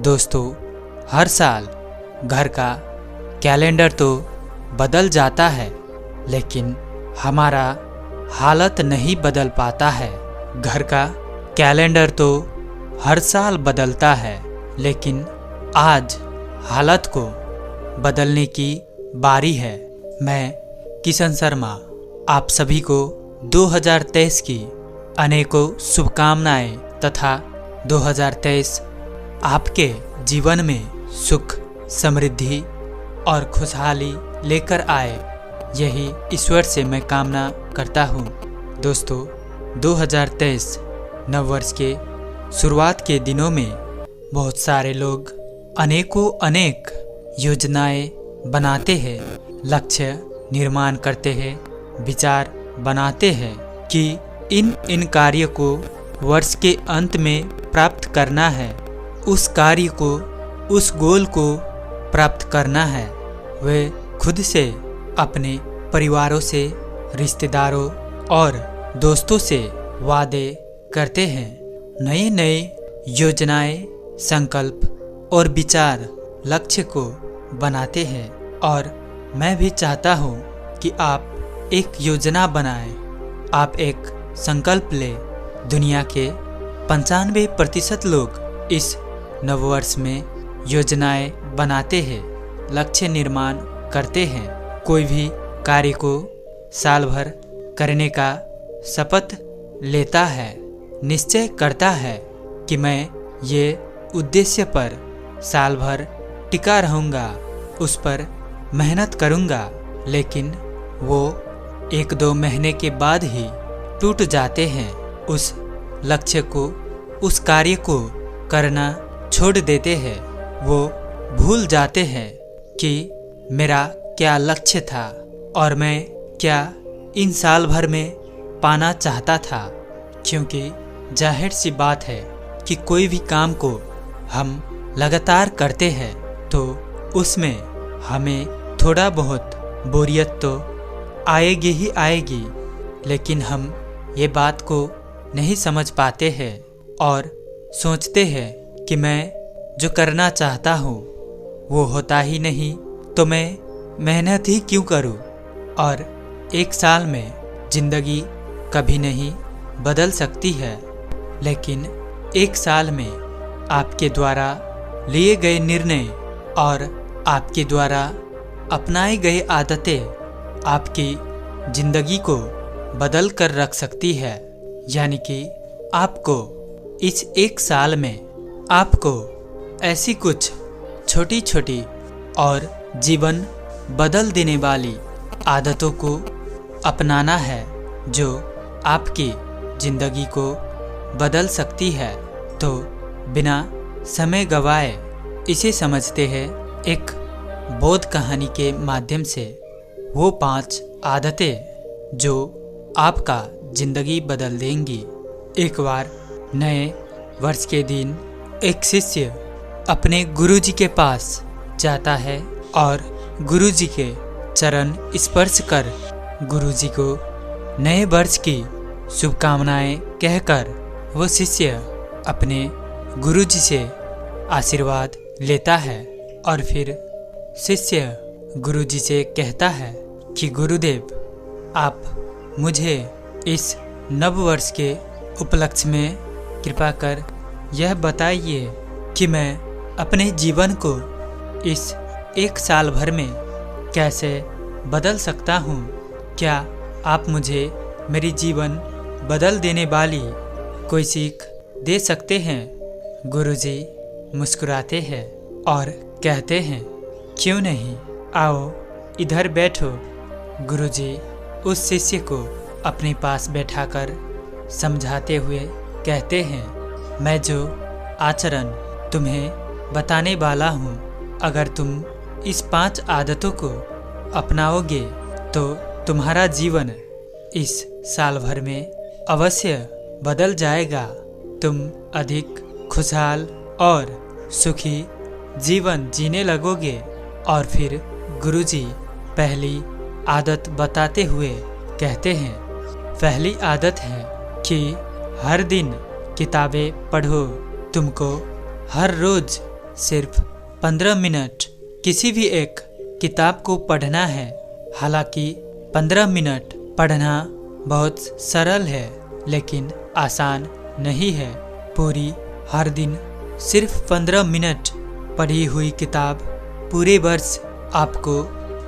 दोस्तों, हर साल घर का कैलेंडर तो बदल जाता है, लेकिन हमारा हालत नहीं बदल पाता है। घर का कैलेंडर तो हर साल बदलता है, लेकिन आज हालत को बदलने की बारी है। मैं किशन शर्मा आप सभी को 2023 की अनेकों शुभकामनाएं तथा 2023 आपके जीवन में सुख, समृद्धि और खुशहाली लेकर आए, यही ईश्वर से मैं कामना करता हूँ। दोस्तों, 2023 नववर्ष के शुरुआत के दिनों में बहुत सारे लोग अनेक योजनाएं बनाते हैं, लक्ष्य निर्माण करते हैं, विचार बनाते हैं कि इन कार्य को वर्ष के अंत में प्राप्त करना है, उस कार्य को, उस गोल को प्राप्त करना है। वे खुद से, अपने परिवारों से, रिश्तेदारों और दोस्तों से वादे करते हैं, नए योजनाएं, संकल्प और विचार, लक्ष्य को बनाते हैं। और मैं भी चाहता हूँ कि आप एक योजना बनाएं, आप एक संकल्प लें। दुनिया के 95% लोग इस नववर्ष में योजनाएं बनाते हैं, लक्ष्य निर्माण करते हैं, कोई भी कार्य को साल भर करने का शपथ लेता है, निश्चय करता है कि मैं ये उद्देश्य पर साल भर टिका रहूँगा, उस पर मेहनत करूँगा। लेकिन वो 1-2 महीने के बाद ही टूट जाते हैं, उस लक्ष्य को, उस कार्य को करना छोड़ देते हैं। वो भूल जाते हैं कि मेरा क्या लक्ष्य था और मैं क्या इन साल भर में पाना चाहता था। क्योंकि जाहिर सी बात है कि कोई भी काम को हम लगातार करते हैं तो उसमें हमें थोड़ा बहुत बोरियत तो आएगी ही आएगी, लेकिन हम ये बात को नहीं समझ पाते हैं और सोचते हैं कि मैं जो करना चाहता हूँ वो होता ही नहीं, तो मैं मेहनत ही क्यों करूँ। और एक साल में जिंदगी कभी नहीं बदल सकती है, लेकिन एक साल में आपके द्वारा लिए गए निर्णय और आपके द्वारा अपनाई गई आदतें आपकी जिंदगी को बदल कर रख सकती है। यानी कि आपको इस एक साल में आपको ऐसी कुछ छोटी छोटी और जीवन बदल देने वाली आदतों को अपनाना है जो आपकी जिंदगी को बदल सकती है। तो बिना समय गवाए इसे समझते हैं एक बोध कहानी के माध्यम से, वो 5 आदतें जो आपका जिंदगी बदल देंगी। एक बार नए वर्ष के दिन एक शिष्य अपने गुरुजी के पास जाता है और गुरुजी के चरण स्पर्श कर गुरुजी को नए वर्ष की शुभकामनाएं कहकर वो शिष्य अपने गुरुजी से आशीर्वाद लेता है। और फिर शिष्य गुरुजी से कहता है कि गुरुदेव, आप मुझे इस नववर्ष के उपलक्ष्य में कृपा कर यह बताइए कि मैं अपने जीवन को इस एक साल भर में कैसे बदल सकता हूँ। क्या आप मुझे मेरी जीवन बदल देने वाली कोई सीख दे सकते हैं। गुरुजी मुस्कुराते हैं और कहते हैं, क्यों नहीं, आओ इधर बैठो। गुरुजी उस शिष्य को अपने पास बैठाकर समझाते हुए कहते हैं, मैं जो आचरण तुम्हें बताने वाला हूँ, अगर तुम इस 5 आदतों को अपनाओगे तो तुम्हारा जीवन इस साल भर में अवश्य बदल जाएगा। तुम अधिक खुशहाल और सुखी जीवन जीने लगोगे। और फिर गुरुजी पहली आदत बताते हुए कहते हैं, पहली आदत है कि हर दिन किताबें पढ़ो। तुमको हर रोज सिर्फ 15 मिनट किसी भी एक किताब को पढ़ना है। हालांकि 15 मिनट पढ़ना बहुत सरल है, लेकिन आसान नहीं है। पूरी हर दिन सिर्फ 15 मिनट पढ़ी हुई किताब पूरे वर्ष आपको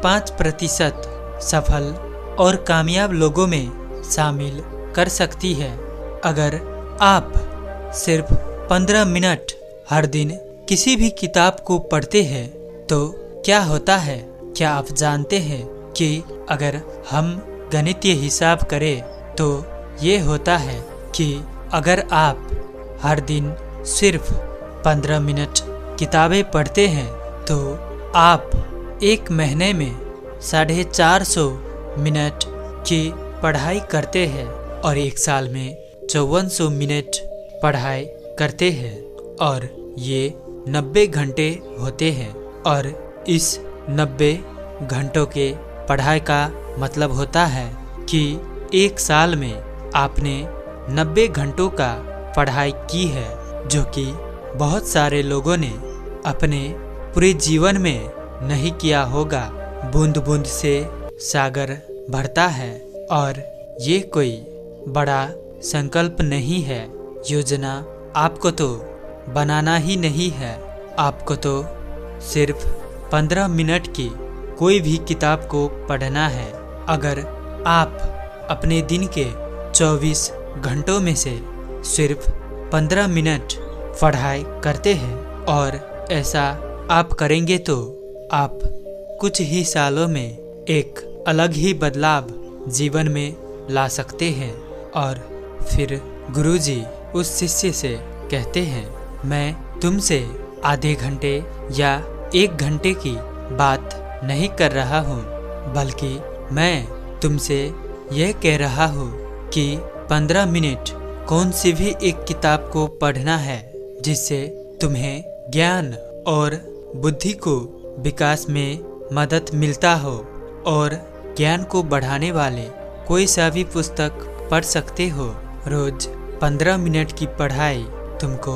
5% सफल और कामयाब लोगों में शामिल कर सकती है। अगर आप सिर्फ 15 मिनट हर दिन किसी भी किताब को पढ़ते हैं तो क्या होता है? क्या आप जानते हैं कि अगर हम गणितीय हिसाब करें तो ये होता है कि अगर आप हर दिन सिर्फ 15 मिनट किताबें पढ़ते हैं तो आप एक महीने में 450 मिनट की पढ़ाई करते हैं और एक साल में 5400 मिनट पढ़ाई करते हैं, और ये 90 घंटे होते हैं। और इस 90 घंटों के पढ़ाई का मतलब होता है कि एक साल में आपने 90 घंटों का पढ़ाई की है, जो कि बहुत सारे लोगों ने अपने पूरे जीवन में नहीं किया होगा। बूंद बूंद से सागर भरता है, और ये कोई बड़ा संकल्प नहीं है। योजना आपको तो बनाना ही नहीं है, आपको तो सिर्फ 15 मिनट की कोई भी किताब को पढ़ना है। अगर आप अपने दिन के 24 घंटों में से सिर्फ 15 मिनट पढ़ाई करते हैं और ऐसा आप करेंगे तो आप कुछ ही सालों में एक अलग ही बदलाव जीवन में ला सकते हैं। और फिर गुरुजी उस शिष्य से कहते हैं, मैं तुमसे आधे घंटे या 1 घंटे की बात नहीं कर रहा हूँ, बल्कि मैं तुमसे यह कह रहा हूँ कि 15 मिनट कौन सी भी एक किताब को पढ़ना है जिससे तुम्हें ज्ञान और बुद्धि को विकास में मदद मिलता हो, और ज्ञान को बढ़ाने वाले कोई सा भी पुस्तक पढ़ सकते हो। रोज 15 मिनट की पढ़ाई तुमको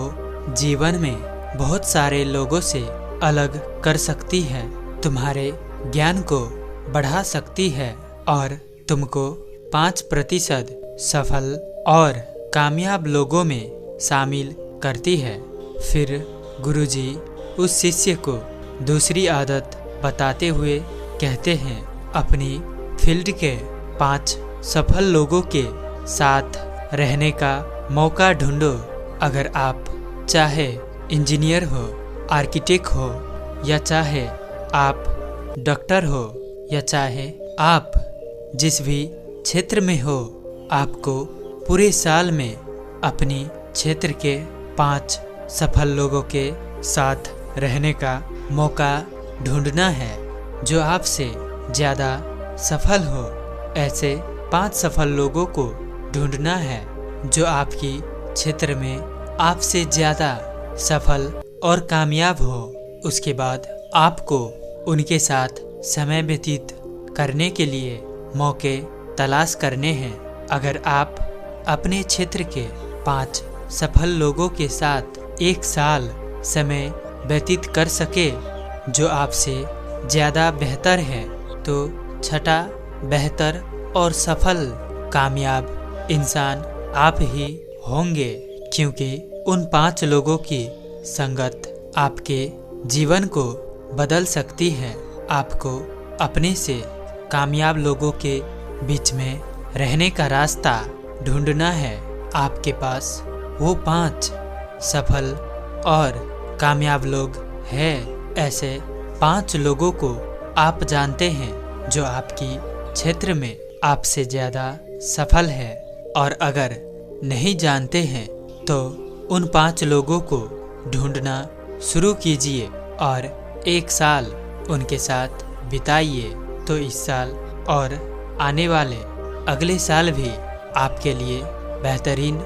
जीवन में बहुत सारे लोगों से अलग कर सकती है, तुम्हारे ज्ञान को बढ़ा सकती है और तुमको 5% सफल और कामयाब लोगों में शामिल करती है। फिर गुरुजी उस शिष्य को दूसरी आदत बताते हुए कहते हैं, अपनी फील्ड के 5 सफल लोगों के साथ रहने का मौका ढूंढो। अगर आप चाहे इंजीनियर हो, आर्किटेक्ट हो, या चाहे आप डॉक्टर हो, या चाहे आप जिस भी क्षेत्र में हो, आपको पूरे साल में अपनी क्षेत्र के 5 सफल लोगों के साथ रहने का मौका ढूंढना है जो आपसे ज़्यादा सफल हो। ऐसे 5 सफल लोगों को ढूंढना है जो आपकी क्षेत्र में आपसे ज़्यादा सफल और कामयाब हो। उसके बाद आपको उनके साथ समय व्यतीत करने के लिए मौके तलाश करने हैं। अगर आप अपने क्षेत्र के 5 सफल लोगों के साथ 1 साल समय व्यतीत कर सके जो आपसे ज़्यादा बेहतर है, तो छठा बेहतर और सफल कामयाब इंसान आप ही होंगे, क्योंकि उन 5 लोगों की संगत आपके जीवन को बदल सकती है। आपको अपने से कामयाब लोगों के बीच में रहने का रास्ता ढूंढना है। आपके पास वो 5 सफल और कामयाब लोग हैं। ऐसे 5 लोगों को आप जानते हैं जो आपकी क्षेत्र में आपसे ज़्यादा सफल है, और अगर नहीं जानते हैं तो उन 5 लोगों को ढूंढना शुरू कीजिए और 1 साल उनके साथ बिताइए। तो इस साल और आने वाले अगले साल भी आपके लिए बेहतरीन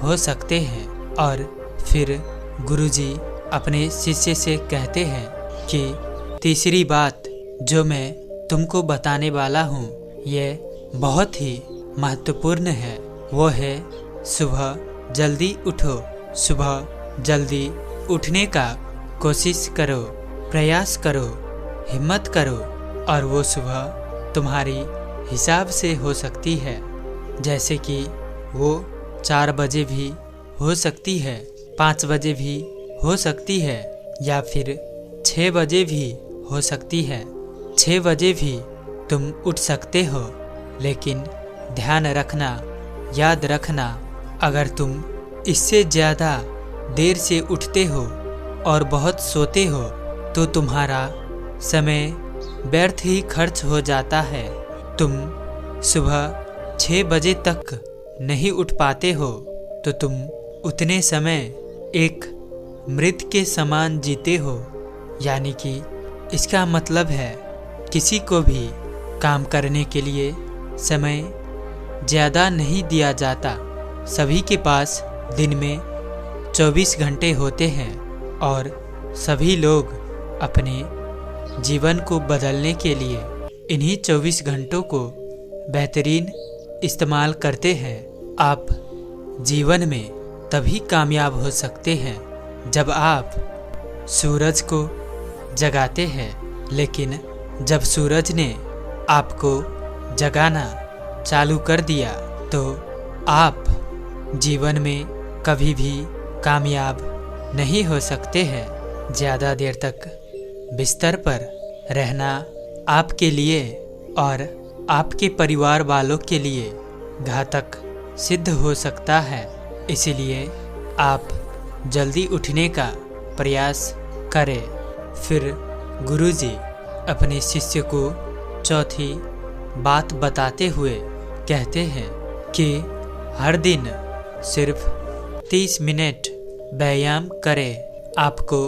हो सकते हैं। और फिर गुरुजी अपने शिष्य से कहते हैं कि तीसरी बात जो मैं तुमको बताने वाला हूँ ये बहुत ही महत्वपूर्ण है। वो है सुबह जल्दी उठो। सुबह जल्दी उठने का कोशिश करो, प्रयास करो, हिम्मत करो और वो सुबह तुम्हारी हिसाब से हो सकती है। जैसे कि वो 4 बजे भी हो सकती है, 5 बजे भी हो सकती है या फिर 6 बजे भी हो सकती है। 6 बजे भी तुम उठ सकते हो, लेकिन ध्यान रखना, याद रखना, अगर तुम इससे ज़्यादा देर से उठते हो और बहुत सोते हो तो तुम्हारा समय व्यर्थ ही खर्च हो जाता है। तुम सुबह 6 बजे तक नहीं उठ पाते हो तो तुम उतने समय एक मृत के समान जीते हो। यानी कि इसका मतलब है किसी को भी काम करने के लिए समय ज़्यादा नहीं दिया जाता। सभी के पास दिन में 24 घंटे होते हैं और सभी लोग अपने जीवन को बदलने के लिए इन्हीं 24 घंटों को बेहतरीन इस्तेमाल करते हैं। आप जीवन में तभी कामयाब हो सकते हैं जब आप सूरज को जगाते हैं, लेकिन जब सूरज ने आपको जगाना चालू कर दिया तो आप जीवन में कभी भी कामयाब नहीं हो सकते हैं। ज़्यादा देर तक बिस्तर पर रहना आपके लिए और आपके परिवार वालों के लिए घातक सिद्ध हो सकता है। इसीलिए आप जल्दी उठने का प्रयास करें। फिर गुरुजी अपने शिष्य को चौथी बात बताते हुए कहते हैं कि हर दिन सिर्फ 30 मिनट व्यायाम करें। आपको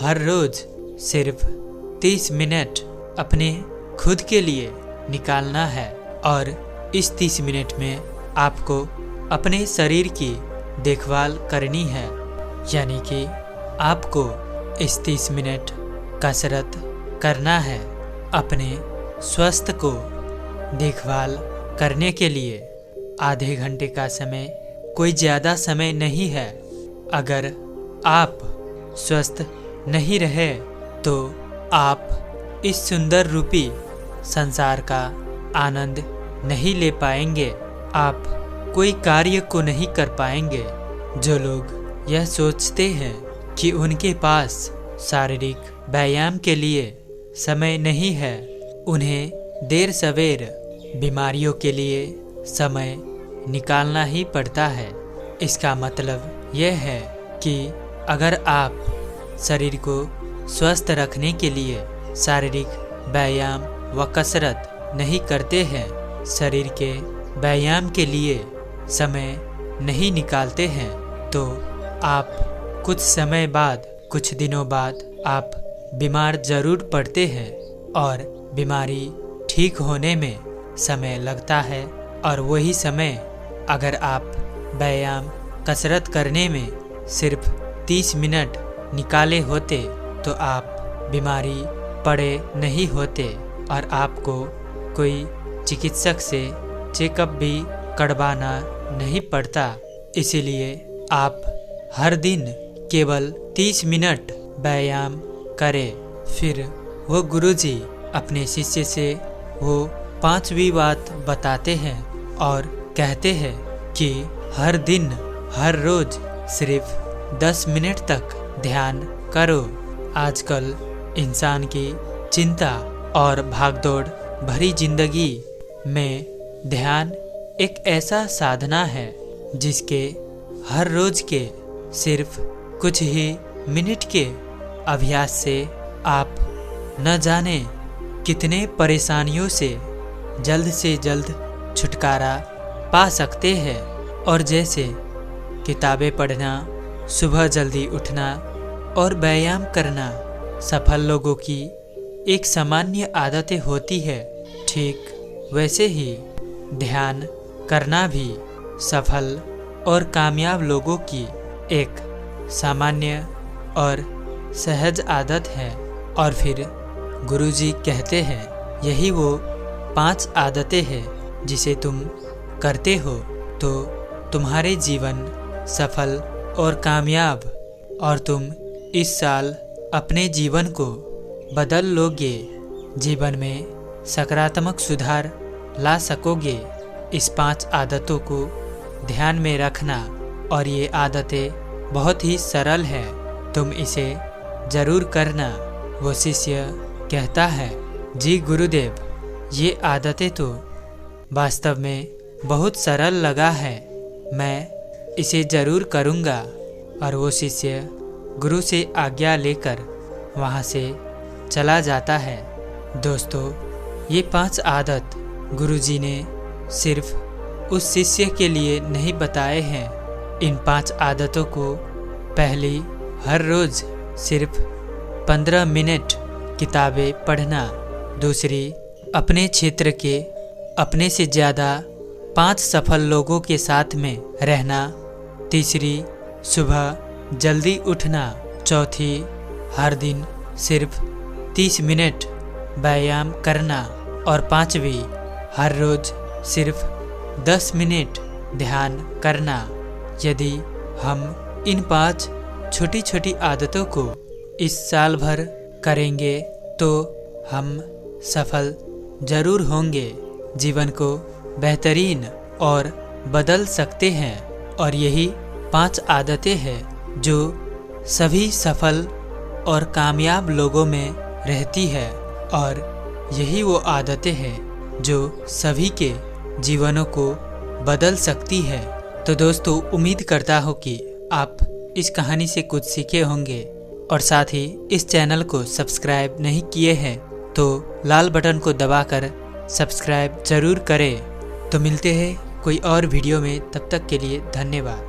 हर रोज़ सिर्फ 30 मिनट अपने खुद के लिए निकालना है और इस 30 मिनट में आपको अपने शरीर की देखभाल करनी है। यानी कि आपको इस 30 मिनट कसरत करना है। अपने स्वास्थ्य को देखभाल करने के लिए आधे घंटे का समय कोई ज़्यादा समय नहीं है। अगर आप स्वस्थ नहीं रहे तो आप इस सुंदर रूपी संसार का आनंद नहीं ले पाएंगे। आप कोई कार्य को नहीं कर पाएंगे। जो लोग यह सोचते हैं कि उनके पास शारीरिक व्यायाम के लिए समय नहीं है, उन्हें देर सवेर बीमारियों के लिए समय निकालना ही पड़ता है। इसका मतलब यह है कि अगर आप शरीर को स्वस्थ रखने के लिए शारीरिक व्यायाम व कसरत नहीं करते हैं, शरीर के व्यायाम के लिए समय नहीं निकालते हैं, तो आप कुछ समय बाद, कुछ दिनों बाद आप बीमार जरूर पड़ते हैं और बीमारी ठीक होने में समय लगता है। और वही समय अगर आप व्यायाम कसरत करने में सिर्फ 30 मिनट निकाले होते तो आप बीमारी पड़े नहीं होते और आपको कोई चिकित्सक से चेकअप भी करवाना नहीं पड़ता। इसीलिए आप हर दिन केवल 30 मिनट व्यायाम करें। फिर वो गुरुजी अपने शिष्य से वो 5वीं बात बताते हैं और कहते हैं कि हर दिन, हर रोज सिर्फ 10 मिनट तक ध्यान करो। आजकल इंसान की चिंता और भागदौड़ भरी जिंदगी में ध्यान एक ऐसा साधना है जिसके हर रोज के सिर्फ कुछ ही मिनट के अभ्यास से आप न जाने कितने परेशानियों से जल्द छुटकारा पा सकते हैं। और जैसे किताबें पढ़ना, सुबह जल्दी उठना और व्यायाम करना सफल लोगों की एक सामान्य आदतें होती है, ठीक वैसे ही ध्यान करना भी सफल और कामयाब लोगों की एक सामान्य और सहज आदत है। और फिर गुरुजी कहते हैं यही वो 5 आदतें हैं जिसे तुम करते हो तो तुम्हारे जीवन सफल और कामयाब और तुम इस साल अपने जीवन को बदल लोगे, जीवन में सकारात्मक सुधार ला सकोगे। इस 5 आदतों को ध्यान में रखना और ये आदतें बहुत ही सरल है, तुम इसे जरूर करना। वो शिष्य कहता है, जी गुरुदेव, ये आदतें तो वास्तव में बहुत सरल लगा है, मैं इसे जरूर करूँगा। और वो शिष्य गुरु से आज्ञा लेकर वहाँ से चला जाता है। दोस्तों, ये 5 आदत गुरुजी ने सिर्फ उस शिष्य के लिए नहीं बताए हैं। इन 5 आदतों को पहली, हर रोज़ सिर्फ 15 मिनट किताबें पढ़ना। दूसरी, अपने क्षेत्र के अपने से ज़्यादा 5 सफल लोगों के साथ में रहना। तीसरी, सुबह जल्दी उठना। चौथी, हर दिन सिर्फ 30 मिनट व्यायाम करना। और पांचवी, हर रोज़ सिर्फ 10 मिनट ध्यान करना। यदि हम इन 5 छोटी छोटी आदतों को इस साल भर करेंगे तो हम सफल जरूर होंगे, जीवन को बेहतरीन और बदल सकते हैं। और यही 5 आदतें हैं जो सभी सफल और कामयाब लोगों में रहती है, और यही वो आदतें हैं जो सभी के जीवनों को बदल सकती है। तो दोस्तों, उम्मीद करता हूँ कि आप इस कहानी से कुछ सीखे होंगे, और साथ ही इस चैनल को सब्सक्राइब नहीं किए हैं तो लाल बटन को दबाकर सब्सक्राइब जरूर करें। तो मिलते हैं कोई और वीडियो में, तब तक के लिए धन्यवाद।